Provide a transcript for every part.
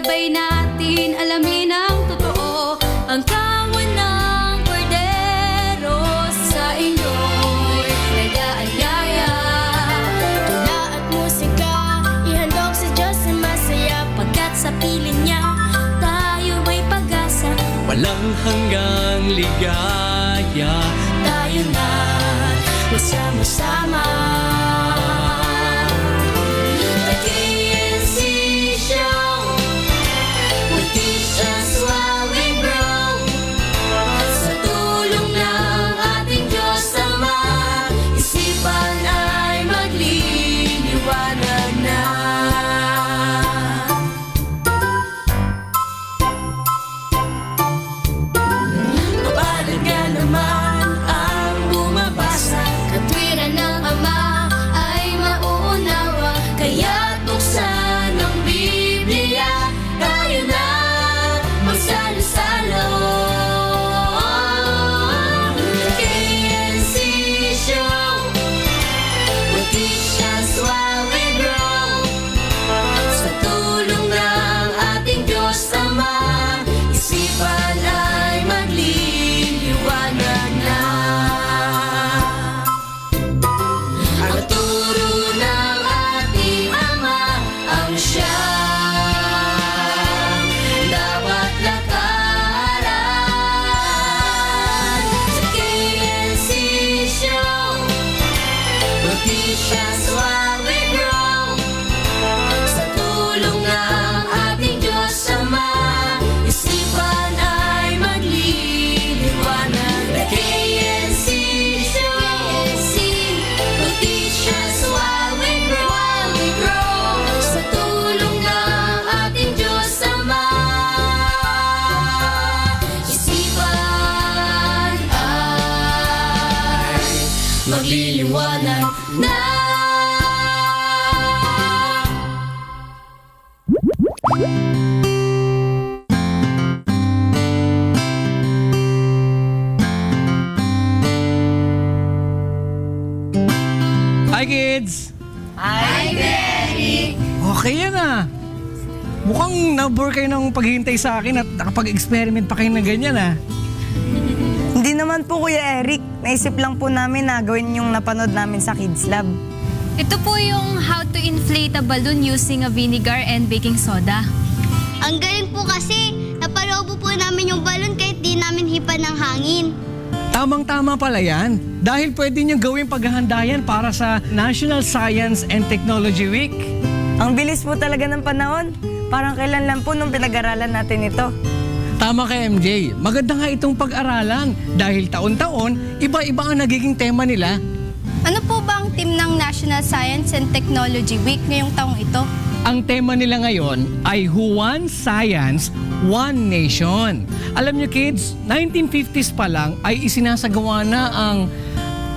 sabay natin alamin ang totoo. Ang kawan ng kordero sa inyo'y nag-aanyaya. Tula at musika, ihandog sa Diyos na masaya. Pagkat sa piling niya, tayo may pag-asa. Walang hanggang ligaya. Tayo na magsama-sama. The KNC Show will teach us while we grow. Sa tulong ng ating Diyos Ama, isipan ay magliliwanag na. Kapalan nga naman ang bumabasa, katwiran ng Ama ay mauunawa. Kaya buksan ang Biblia, tayo na magsalo-salo. The KNC Show will teach us while we grow. Sa tulong ng ating Diyos Ama, isipan ay magliliwanag na. Ang turo ng ating Ama ang siyang dapat lakaran. Sa KNC Show will teach us while we grow. Sa tulong ng ating Diyos Ama, isipan ay magliliwanag. The KNC Show will teach us while we grow. Sa tulong ng ating Diyos Ama, isipan ay magliliwanag na. Hi kids! Hi, Eric! Okay yan ah. Mukhang na-bore kayo ng paghihintay sa akin at nakapag-experiment pa kayo ng ganyan ah. Hindi naman po, Kuya Eric. Naisip lang po namin na gawin yung napanood namin sa Kids Lab. Ito po yung how to inflate a balloon using a vinegar and baking soda. Ang galing po kasi, napaloobo po namin yung balon kahit di namin hipan ng hangin. Tamang-tama pala yan. Dahil pwede nyo gawing paghahanda yan para sa National Science and Technology Week. Ang bilis po talaga ng panahon. Parang kailan lang po nung pinag-aralan natin ito. Tama ka MJ, maganda nga itong pag-aralan dahil taon-taon, iba-iba ang nagiging tema nila. Ano po ba ang team ng National Science and Technology Week ngayong taong ito? Ang tema nila ngayon ay Who Wants Science, One Nation. Alam nyo kids, 1950s pa lang ay isinasagawa na ang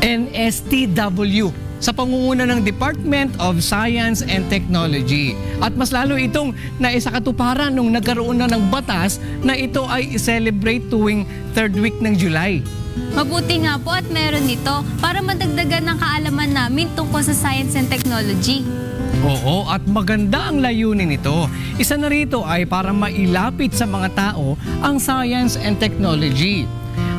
NSTW sa pangunguna ng Department of Science and Technology. At mas lalo itong naisakatuparan nung nagkaroon na ng batas na ito ay i-celebrate tuwing 3rd week ng July. Mabuti nga po at meron nito para madagdagan ng kaalaman namin tungkol sa science and technology. Oo, at maganda ang layunin nito. Isa na rito ay para mailapit sa mga tao ang science and technology.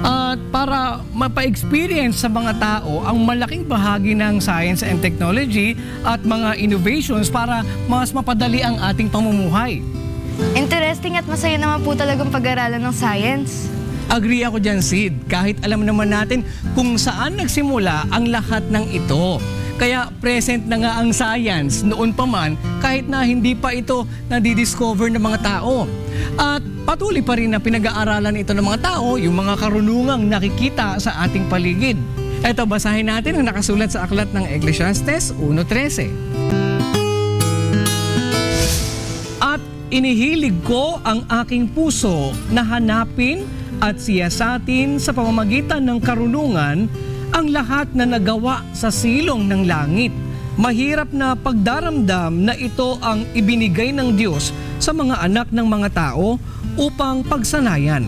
At para mapa-experience sa mga tao ang malaking bahagi ng science and technology at mga innovations para mas mapadali ang ating pamumuhay. Interesting at masaya naman po talagang pag-aralan ng science. Agree ako dyan, Sid. Kahit alam naman natin kung saan nagsimula ang lahat ng ito. Kaya present na nga ang science noon pa man kahit na hindi pa ito nadidiscover ng mga tao. At patuloy pa rin na pinag-aaralan ito ng mga tao yung mga karunungang nakikita sa ating paligid. Eto, basahin natin ang nakasulat sa aklat ng Ecclesiastes 1:13. At inihilig ko ang aking puso na hanapin at siyasatin sa pamamagitan ng karunungan ang lahat na nagawa sa silong ng langit. Mahirap na pagdaramdam na ito ang ibinigay ng Diyos sa mga anak ng mga tao upang pagsanayan.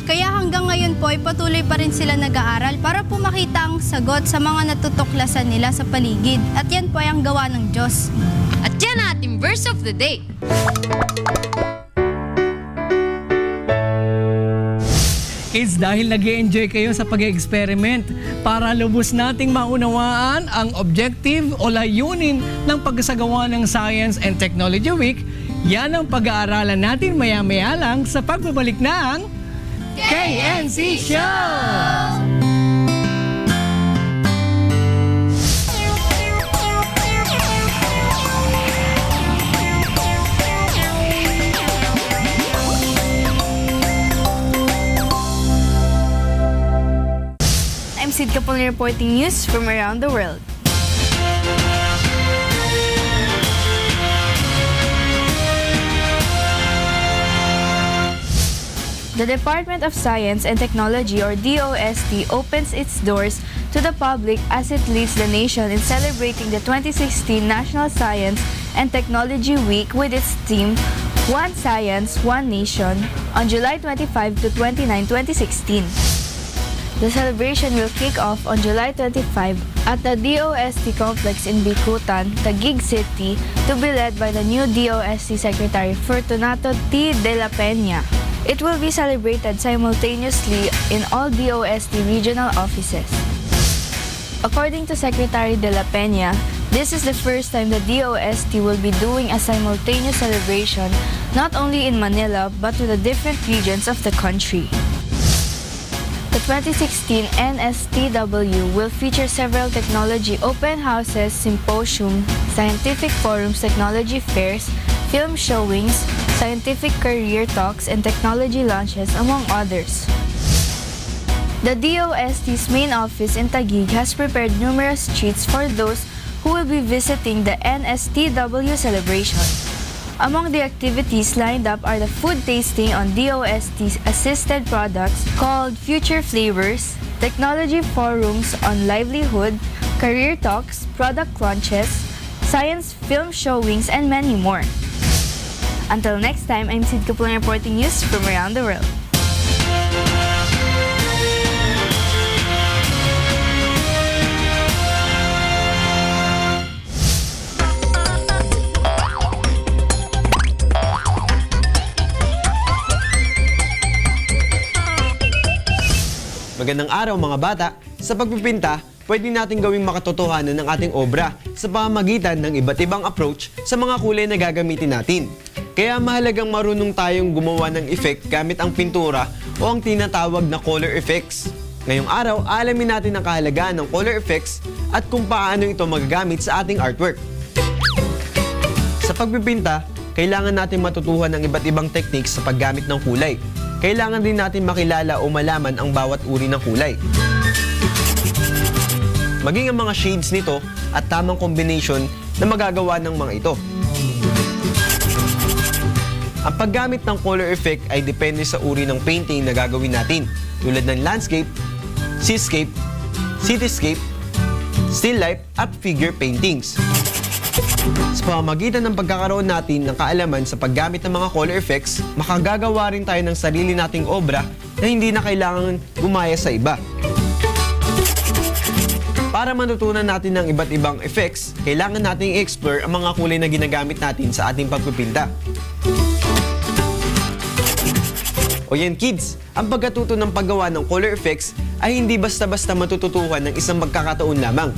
Kaya hanggang ngayon po ay patuloy pa rin sila nag-aaral para po makita ang sagot sa mga natutuklasan nila sa paligid. At yan po ay ang gawa ng Diyos. At yan ang ating verse of the day. Kids, dahil nag-enjoy kayo sa pag-experiment, para lubos nating maunawaan ang objective o layunin ng pagsasagawa ng Science and Technology Week, yan ang pag-aaralan natin maya-maya lang sa pagbabalik ng KNC Show! I'm Sid Kapolni reporting news from around the world. The Department of Science and Technology, or DOST, opens its doors to the public as it leads the nation in celebrating the 2016 National Science and Technology Week with its theme, One Science, One Nation, on July 25 to 29, 2016. The celebration will kick off on July 25 at the DOST complex in Bicutan, Taguig City, to be led by the new DOST Secretary Fortunato T. de la Peña. It will be celebrated simultaneously in all DOST regional offices. According to Secretary de la Peña, this is the first time the DOST will be doing a simultaneous celebration not only in Manila but to the different regions of the country. The 2016 NSTW will feature several technology open houses, symposium, scientific forums, technology fairs, film showings, scientific career talks, and technology launches, among others. The DOST's main office in Taguig has prepared numerous treats for those who will be visiting the NSTW celebration. Among the activities lined up are the food tasting on DOST's assisted products called Future Flavors, technology forums on livelihood, career talks, product launches, science film showings, and many more. Until next time, I'm Sid Kapulon reporting news from around the world. Magandang araw mga bata! Sa pagpipinta, pwede natin gawing makatotohanan ng ating obra sa pamamagitan ng iba't ibang approach sa mga kulay na gagamitin natin. Kaya mahalagang marunong tayong gumawa ng effect gamit ang pintura o ang tinatawag na color effects. Ngayong araw, alamin natin ang kahalagahan ng color effects at kung paano ito magagamit sa ating artwork. Sa pagpipinta, kailangan natin matutuhan ng iba't ibang techniques sa paggamit ng kulay. Kailangan din natin makilala o malaman ang bawat uri ng kulay. Maging ang mga shades nito at tamang combination na magagawa ng mga ito. Ang paggamit ng color effect ay depende sa uri ng painting na gagawin natin, tulad ng landscape, seascape, cityscape, still life at figure paintings. Sa pamamagitan ng pagkakaroon natin ng kaalaman sa paggamit ng mga color effects, makagagawa rin tayo ng sarili nating obra na hindi na kailangan gumaya sa iba. Para matutunan natin ng iba't ibang effects, kailangan nating i-explore ang mga kulay na ginagamit natin sa ating pagpipinta. O yan kids, ang pagkatuto ng paggawa ng color effects ay hindi basta-basta matututuhan ng isang magkakataon lamang.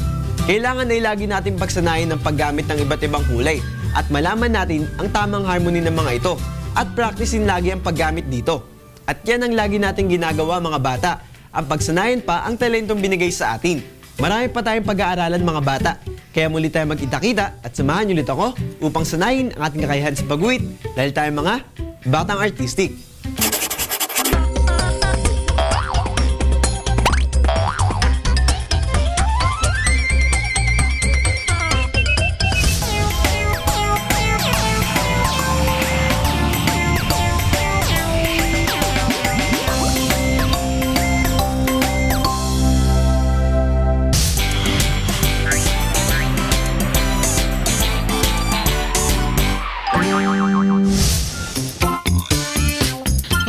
Kailangan ay lagi natin pagsanayin ng paggamit ng iba't ibang kulay at malaman natin ang tamang harmony ng mga ito at practicein lagi ang paggamit dito. At yan ang lagi nating ginagawa mga bata, ang pagsanayan pa ang talentong binigay sa atin. Marami pa tayong pag-aaralan mga bata, kaya muli tayo magkita-kita at samahan niyo ulit ako upang sanayin ang ating kakayahan sa pag-uwit dahil tayo mga batang artistic.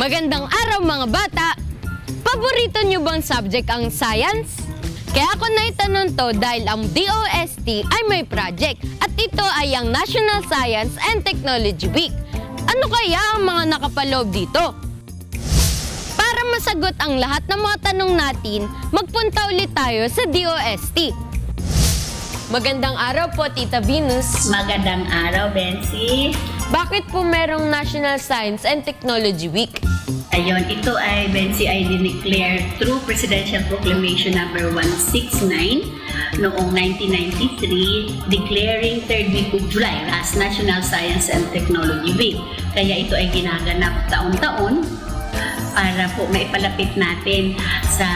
Magandang araw mga bata! Paborito bang subject ang science? Kaya ako naitanong to dahil ang DOST ay may project at ito ay ang National Science and Technology Week. Ano kaya ang mga nakapaloob dito? Para masagot ang lahat ng mga tanong natin, magpunta ulit tayo sa DOST. Magandang araw po, Tita Venus. Magandang araw, Bensi. Bakit po merong National Science and Technology Week? Ayun, ito ay, Bensi, ay dineclare through Presidential Proclamation number 169 noong 1993, declaring 3rd week of July as National Science and Technology Week. Kaya ito ay ginaganap taon-taon para po maipalapit natin sa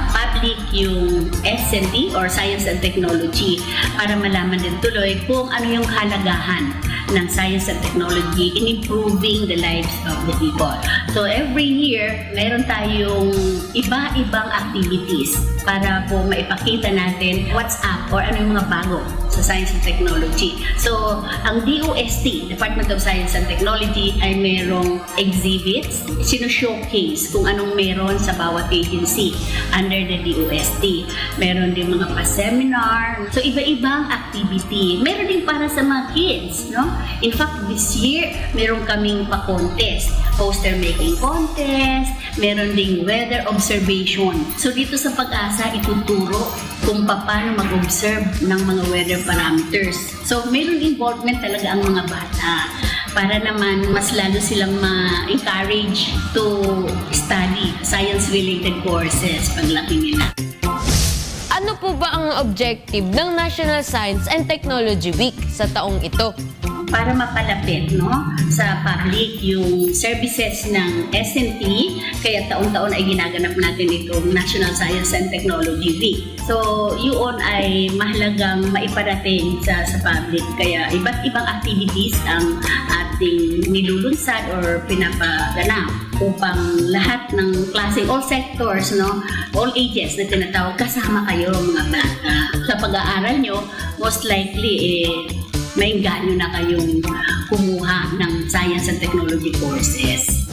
public yung S&T or Science and Technology para malaman din tuloy kung ano yung kalagahan ng science and technology in improving the lives of the people. So every year, meron tayong iba-ibang activities para po maipakita natin what's up or ano yung mga bago sa science and technology. So, ang DOST, Department of Science and Technology, ay merong exhibits, sino-showcase kung anong meron sa bawat agency under the DOST. Meron din mga pa-seminar. So, iba-ibang activity. Meron din para sa mga kids, no? In fact, this year, meron kaming pa-contest. Poster making contest, meron ding weather observation. So, dito sa Pag-asa, ituturo kung paano mag-observe ng mga weather parameters. So, meron involvement talaga ang mga bata para naman mas lalo silang ma-encourage to study science-related courses paglaki nila. Ano po ba ang objective ng National Science and Technology Week sa taong ito? Para mapalapit, no, sa public yung services ng S&T, kaya taon-taon ay ginaganap natin itong National Science and Technology Week. So, yun ay mahalagang maiparating sa public. Kaya iba't ibang activities ang ating nilulunsad or pinapaganap upang lahat ng klase, all sectors, no, all ages na tinatawag, kasama kayo mga bata. Sa pag-aaral nyo, most likely, maingganyo na kayong kumuha ng science and technology courses.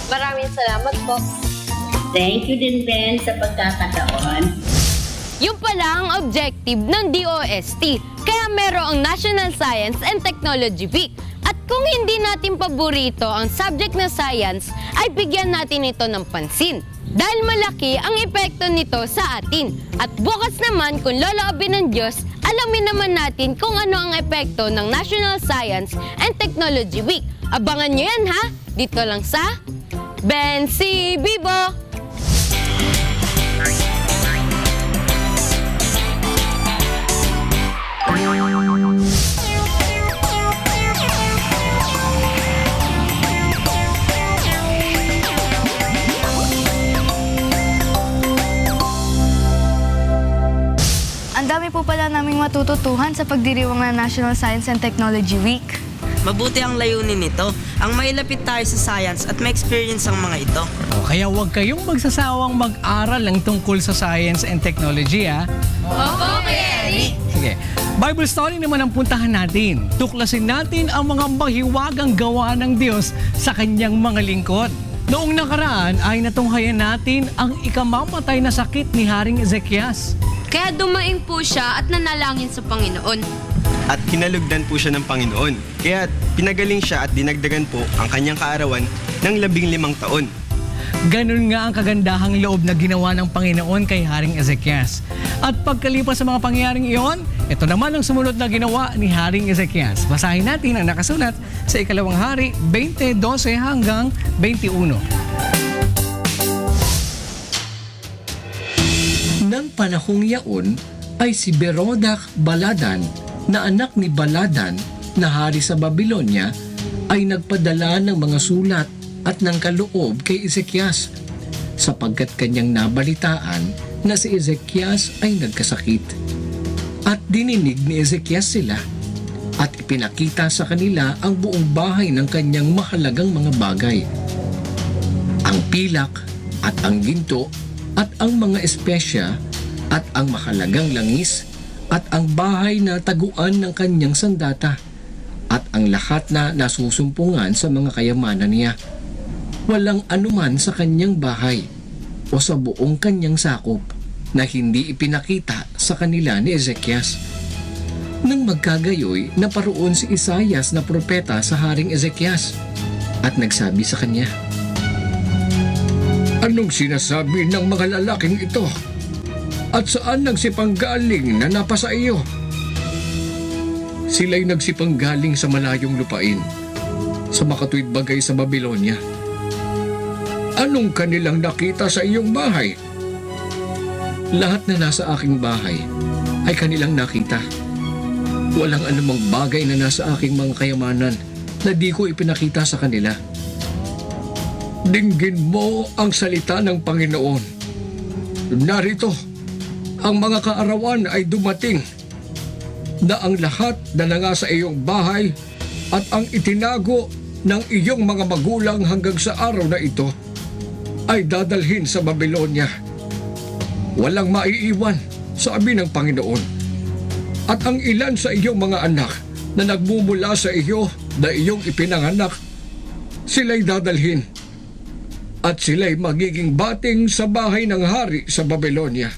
Maraming salamat po. Thank you din, Ben, sa pagkakataon. Yung pala ang objective ng DOST, kaya merong National Science and Technology Week. At kung hindi natin paborito ang subject na science, ay bigyan natin ito ng pansin. Dahil malaki ang epekto nito sa atin. At bukas naman, kung loloobin ng Diyos, alamin naman natin kung ano ang epekto ng National Science and Technology Week. Abangan nyo yan, ha? Dito lang sa Bensi Bibo! Ang dami po pala naming matututuhan sa pagdiriwang ng National Science and Technology Week. Mabuti ang layunin nito, ang mailapit tayo sa science at ma-experience ang mga ito. O, kaya huwag kayong magsasawang mag-aral lang tungkol sa science and technology, ha? Opo, Eric! Sige. Bible story naman ang puntahan natin. Tuklasin natin ang mga mahiwagang gawa ng Diyos sa kanyang mga lingkod. Noong nakaraan ay natunghayan natin ang ikamamatay na sakit ni Haring Ezekias. Kaya dumaing po siya at nanalangin sa Panginoon. At kinalugdan po siya ng Panginoon. Kaya pinagaling siya at dinagdagan po ang kanyang kaarawan ng 15 taon. Ganun nga ang kagandahang loob na ginawa ng Panginoon kay Haring Ezekias. At pagkalipas sa mga pangyayaring iyon, ito naman ang sumunod na ginawa ni Haring Ezekias. Basahin natin ang nakasulat sa Ikalawang Hari 20:12 hanggang 21. Nang panahong yaon ay si Berodach Baladan na anak ni Baladan na hari sa Babylonia ay nagpadala ng mga sulat at ng kaloob kay Ezekias sapagkat kanyang nabalitaan na si Ezekias ay nagkasakit. At dininig ni Ezekias sila at ipinakita sa kanila ang buong bahay ng kanyang mahalagang mga bagay. Ang pilak at ang ginto at ang mga espesya at ang mahalagang langis at ang bahay na taguan ng kanyang sandata at ang lahat na nasusumpungan sa mga kayamanan niya. Walang anuman sa kanyang bahay o sa buong kanyang sakop na hindi ipinakita sa kanila ni Ezekias. Nang magkagayoy, naparoon si Isaias na propeta sa Haring Ezekias at nagsabi sa kanya, "Anong sinasabi ng mga lalaking ito? At saan nagsipanggaling na napasa iyo?" Sila'y nagsipanggaling sa malayong lupain, sa makatuwid bagay sa Babylonia. Anong kanilang nakita sa iyong bahay? Lahat na nasa aking bahay ay kanilang nakita. Walang anumang bagay na nasa aking mga kayamanan na di ko ipinakita sa kanila. Dinggin mo ang salita ng Panginoon. Narito, ang mga kaarawan ay dumating na ang lahat na nanga sa iyong bahay at ang itinago ng iyong mga magulang hanggang sa araw na ito ay dadalhin sa Babylonia. Walang maiiwan, sabi ng Panginoon. At ang ilan sa iyong mga anak na nagmumula sa iyo na iyong ipinanganak, sila'y dadalhin. At sila'y magiging bating sa bahay ng hari sa Babylonia.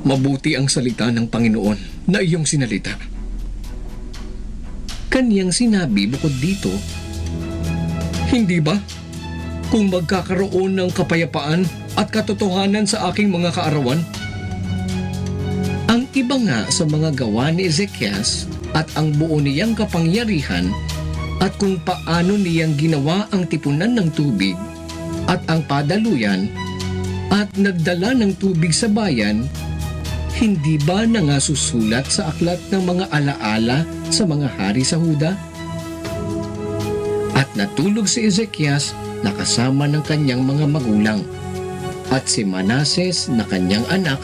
Mabuti ang salita ng Panginoon na iyong sinalita. Kaniyang sinabi bukod dito, hindi ba? Kung magkakaroon ng kapayapaan at katotohanan sa aking mga kaarawan, ang iba nga sa mga gawa ni Ezekias at ang buo niyang kapangyarihan at kung paano niyang ginawa ang tipunan ng tubig at ang padaluyan at nagdala ng tubig sa bayan, hindi ba nangasusulat sa aklat ng mga alaala sa mga hari sa Huda? At natulog si Ezekias na kasama ng kanyang mga magulang, at si Manases na kanyang anak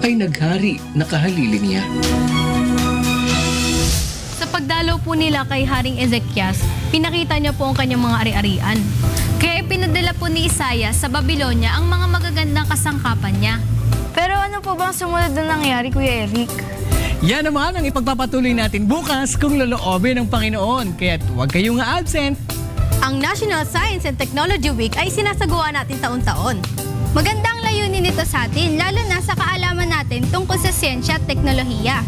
ay naghari na kahalili niya. Sa pagdalaw po nila kay Haring Ezekias, pinakita niya po ang kanyang mga ari-arian. Kaya ipinadala po ni Isaias sa Babylonia ang mga magagandang kasangkapan niya. Pero ano po bang sumunod na nangyari, Kuya Eric? Yan naman ang ipagpapatuloy natin bukas kung loloobin ng Panginoon. Kaya't huwag kayong absent. Ang National Science and Technology Week ay sinasagawa natin taon-taon. Magandang layunin nito sa atin, lalo na sa kaalaman natin tungkol sa siyensya at teknolohiya.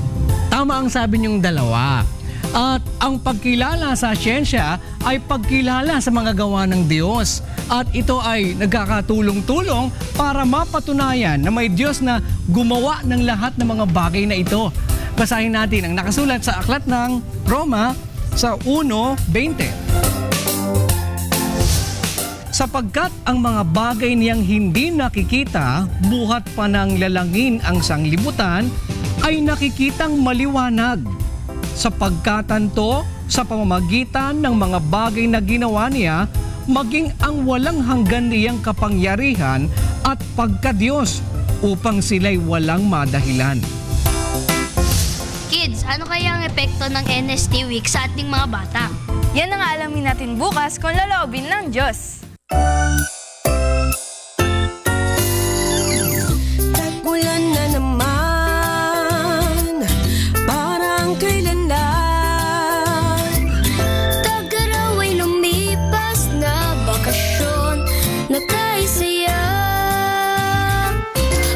Tama ang sabi niyong dalawa. At ang pagkilala sa siyensya ay pagkilala sa mga gawa ng Diyos. At ito ay nagkakatulong-tulong para mapatunayan na may Diyos na gumawa ng lahat ng mga bagay na ito. Basahin natin ang nakasulat sa aklat ng Roma sa 1:20. Sapagkat ang mga bagay niyang hindi nakikita, buhat pa ng lalangin ang sanglibutan, ay nakikitang maliwanag. Sapagkatanto sa pamamagitan ng mga bagay na ginawa niya, maging ang walang hanggan niyang kapangyarihan at pagka-Diyos upang sila'y walang madahilan. Kids, ano kaya ang epekto ng NST Week sa ating mga bata? Yan ang aalamin natin bukas kung laloobin ng Diyos. Tag-ulan na naman, parang kailan lang. Tag-araw ay lumipas na, bakasyon na tayo saya.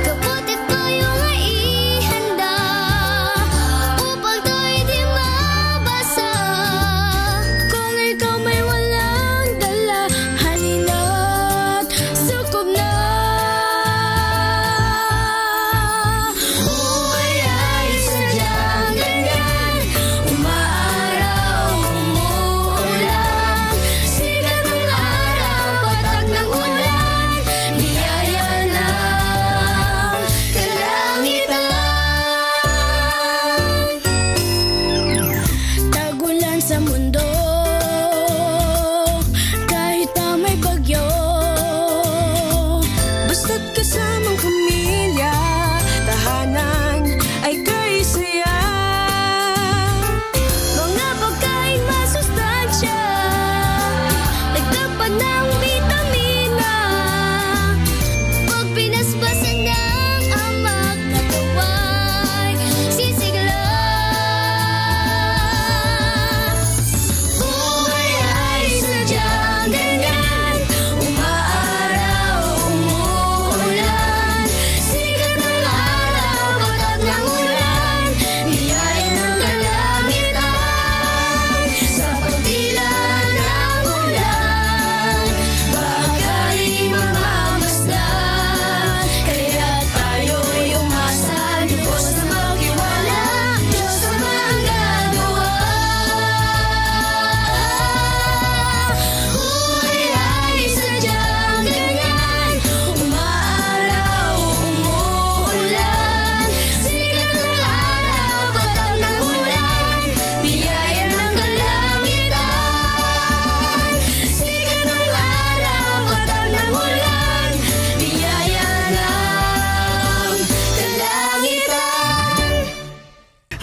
Kapatid tayo nga ihanda, upang tayo di mabasa. Kung ikaw may walang dala, halina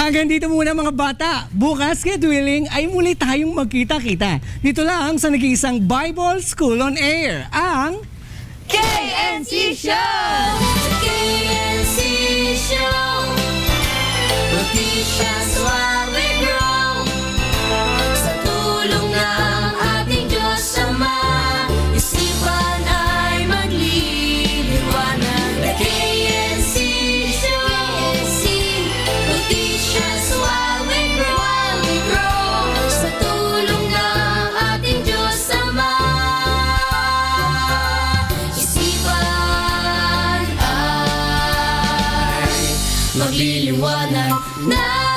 Hanggang dito muna mga bata. Bukas, God willing, ay muli tayong magkita-kita. Dito lang sa nag-iisang Bible School on Air, ang KNC Show! KNC Show! Will teach us while we grow. Sa tulong ng ating Diyos Ama, isipan ay magliliwanag. The KNC Show! Will teach us while we grow. Sa tulong ng ating Diyos Ama, isipan ay magliliwanag na